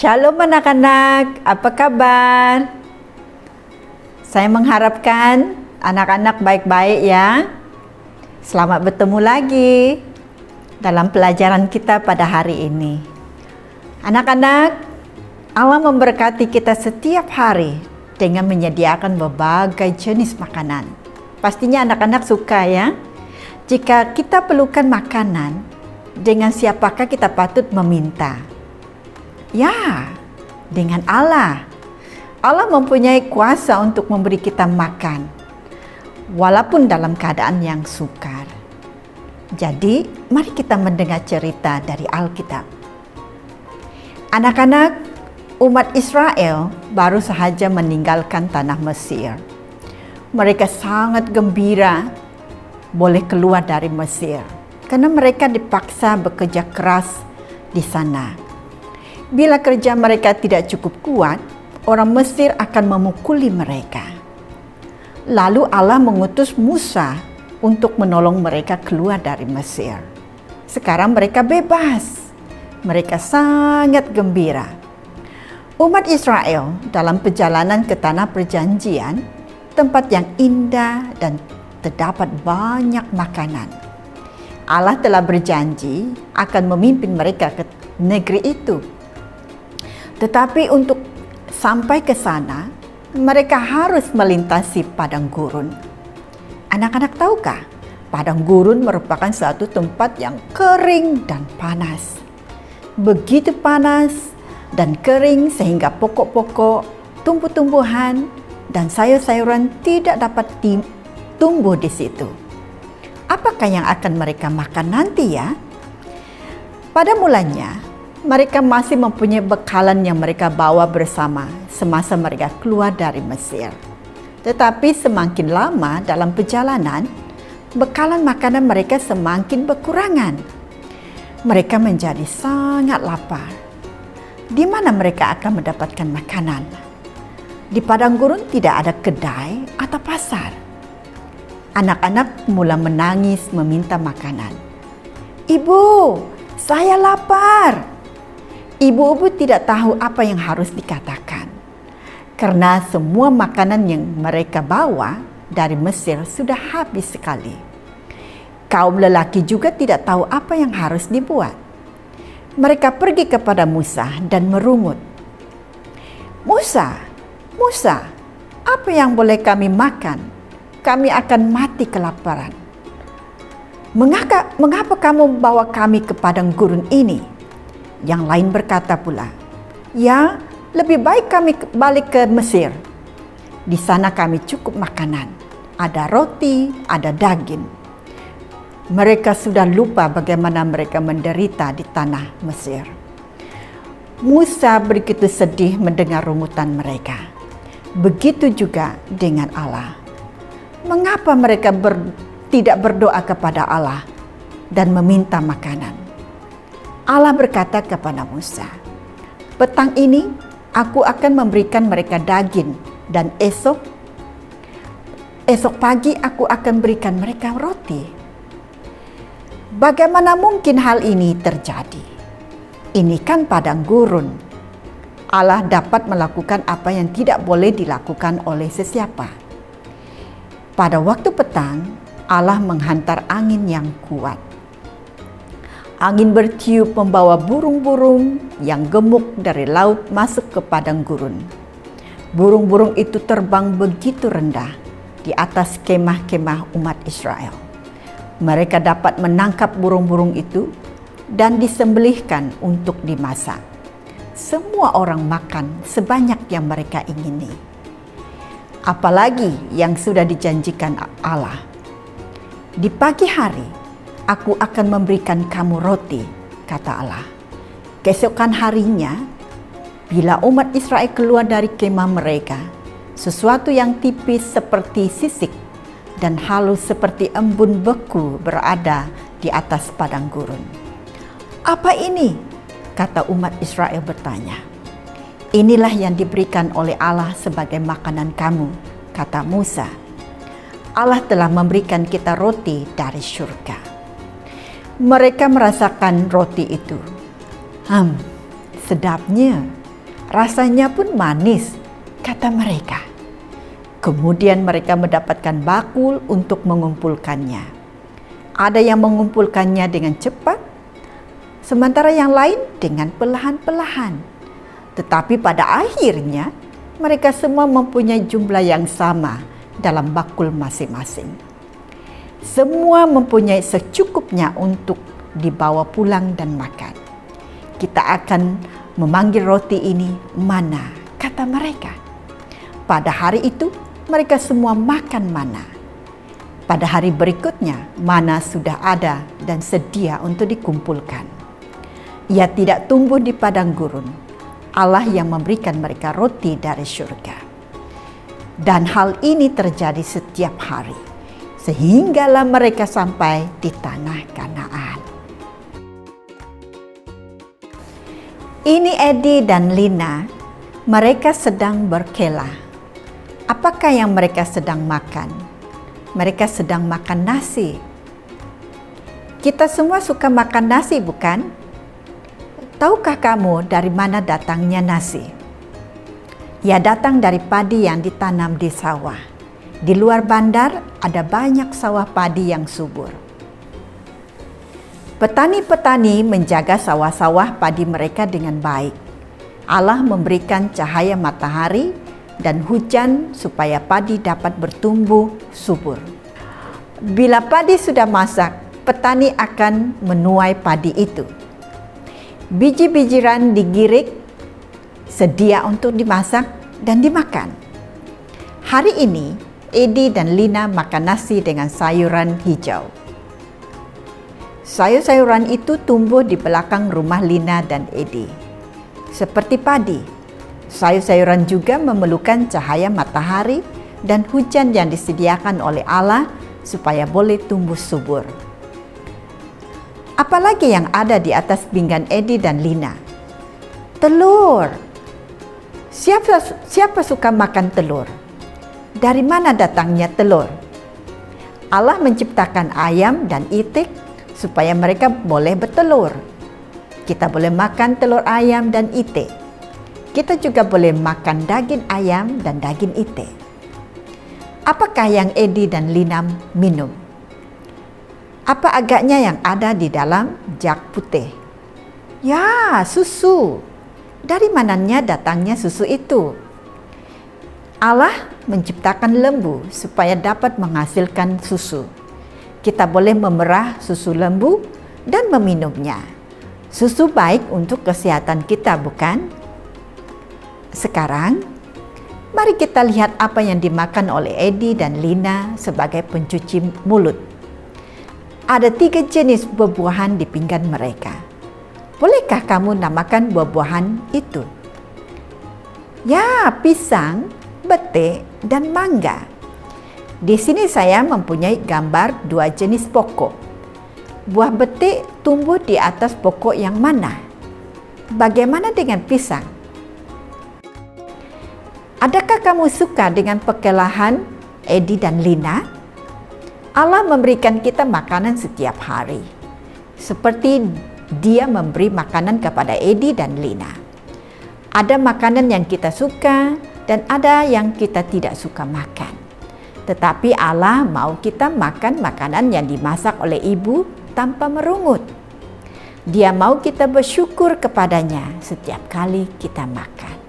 Shalom anak-anak, apa kabar? Saya mengharapkan anak-anak baik-baik ya. Selamat bertemu lagi dalam pelajaran kita pada hari ini. Anak-anak, Allah memberkati kita setiap hari dengan menyediakan berbagai jenis makanan. Pastinya anak-anak suka ya. Jika kita perlukan makanan, dengan siapakah kita patut meminta? Ya, dengan Allah. Allah mempunyai kuasa untuk memberi kita makan, walaupun dalam keadaan yang sukar. Jadi, mari kita mendengar cerita dari Alkitab. Anak-anak, umat Israel baru sahaja meninggalkan tanah Mesir. Mereka sangat gembira boleh keluar dari Mesir, karena mereka dipaksa bekerja keras di sana. Bila kerja mereka tidak cukup kuat, orang Mesir akan memukuli mereka. Lalu Allah mengutus Musa untuk menolong mereka keluar dari Mesir. Sekarang mereka bebas. Mereka sangat gembira. Umat Israel dalam perjalanan ke tanah perjanjian, tempat yang indah dan terdapat banyak makanan. Allah telah berjanji akan memimpin mereka ke negeri itu. Tetapi untuk sampai ke sana, mereka harus melintasi padang gurun. Anak-anak tahukah? Padang gurun merupakan suatu tempat yang kering dan panas. Begitu panas dan kering sehingga pokok-pokok, tumbuh-tumbuhan, dan sayur-sayuran tidak dapat tumbuh di situ. Apakah yang akan mereka makan nanti ya? Pada mulanya, mereka masih mempunyai bekalan yang mereka bawa bersama semasa mereka keluar dari Mesir. Tetapi semakin lama dalam perjalanan, bekalan makanan mereka semakin berkurangan. Mereka menjadi sangat lapar. Di mana mereka akan mendapatkan makanan? Di padang gurun tidak ada kedai atau pasar. Anak-anak mula menangis meminta makanan. "Ibu, saya lapar." Ibu-ibu tidak tahu apa yang harus dikatakan, karena semua makanan yang mereka bawa dari Mesir sudah habis sekali. Kaum lelaki juga tidak tahu apa yang harus dibuat. Mereka pergi kepada Musa dan merungut. Musa, apa yang boleh kami makan? Kami akan mati kelaparan. Mengapa kamu bawa kami ke padang gurun ini?" Yang lain berkata pula, "Ya, lebih baik kami balik ke Mesir. Di sana kami cukup makanan, ada roti, ada daging." Mereka sudah lupa bagaimana mereka menderita di tanah Mesir. Musa begitu sedih mendengar rungutan mereka. Begitu juga dengan Allah. Mengapa mereka tidak berdoa kepada Allah dan meminta makanan? Allah berkata kepada Musa, "Petang ini aku akan memberikan mereka daging, dan esok pagi aku akan berikan mereka roti." Bagaimana mungkin hal ini terjadi? Ini kan padang gurun. Allah dapat melakukan apa yang tidak boleh dilakukan oleh sesiapa. Pada waktu petang, Allah menghantar angin yang kuat. Angin bertiup membawa burung-burung yang gemuk dari laut masuk ke padang gurun. Burung-burung itu terbang begitu rendah di atas kemah-kemah umat Israel. Mereka dapat menangkap burung-burung itu dan disembelihkan untuk dimasak. Semua orang makan sebanyak yang mereka ingini. Apalagi yang sudah dijanjikan Allah. Di pagi hari, "Aku akan memberikan kamu roti," kata Allah. Keesokan harinya, bila umat Israel keluar dari kemah mereka, sesuatu yang tipis seperti sisik dan halus seperti embun beku berada di atas padang gurun. "Apa ini?" kata umat Israel bertanya. "Inilah yang diberikan oleh Allah sebagai makanan kamu," kata Musa. Allah telah memberikan kita roti dari surga. Mereka merasakan roti itu. Sedapnya, Rasanya pun manis, kata mereka. Kemudian mereka mendapatkan bakul untuk mengumpulkannya. Ada yang mengumpulkannya dengan cepat, sementara yang lain dengan perlahan-perlahan. Tetapi pada akhirnya mereka semua mempunyai jumlah yang sama dalam bakul masing-masing. Semua mempunyai secukupnya untuk dibawa pulang dan makan. Kita akan memanggil roti ini mana, kata mereka. Pada hari itu mereka semua makan mana. Pada hari berikutnya mana sudah ada dan sedia untuk dikumpulkan. Ia tidak tumbuh di padang gurun. Allah yang memberikan mereka roti dari surga. Dan hal ini terjadi setiap hari, sehinggalah mereka sampai di tanah Kanaan. Ini Eddie dan Lina, mereka sedang berkelah. Apakah yang mereka sedang makan? Mereka sedang makan nasi. Kita semua suka makan nasi, bukan? Tahukah kamu dari mana datangnya nasi? Ia datang dari padi yang ditanam di sawah. Di luar bandar ada banyak sawah padi yang subur. Petani-petani menjaga sawah-sawah padi mereka dengan baik. Allah memberikan cahaya matahari dan hujan supaya padi dapat bertumbuh subur. Bila padi sudah masak, petani akan menuai padi itu. Biji-bijian digirik, sedia untuk dimasak dan dimakan. Hari ini, Eddie dan Lina makan nasi dengan sayuran hijau. Sayur-sayuran itu tumbuh di belakang rumah Lina dan Eddie. Seperti padi, sayur-sayuran juga memerlukan cahaya matahari dan hujan yang disediakan oleh Allah supaya boleh tumbuh subur. Apalagi yang ada di atas pinggan Eddie dan Lina? Telur. Siapa suka makan telur? Dari mana datangnya telur? Allah menciptakan ayam dan itik supaya mereka boleh bertelur. Kita boleh makan telur ayam dan itik. Kita juga boleh makan daging ayam dan daging itik. Apakah yang Eddie dan Lina minum? Apa agaknya yang ada di dalam jug putih? Ya, susu. Dari mananya datangnya susu itu? Allah menciptakan lembu supaya dapat menghasilkan susu. Kita boleh memerah susu lembu dan meminumnya. Susu baik untuk kesehatan kita, bukan? Sekarang, mari kita lihat apa yang dimakan oleh Eddie dan Lina sebagai pencuci mulut. Ada 3 jenis buah-buahan di pinggan mereka. Bolehkah kamu namakan buah-buahan itu? Ya, pisang, bete, dan mangga. Di sini saya mempunyai gambar 2 jenis pokok. Buah bete tumbuh di atas pokok yang mana? Bagaimana dengan pisang? Adakah kamu suka dengan perkelahan Eddie dan Lina? Allah memberikan kita makanan setiap hari, seperti Dia memberi makanan kepada Eddie dan Lina. Ada makanan yang kita suka dan ada yang kita tidak suka makan. Tetapi Allah mau kita makan makanan yang dimasak oleh ibu tanpa merungut. Dia mau kita bersyukur kepadanya setiap kali kita makan.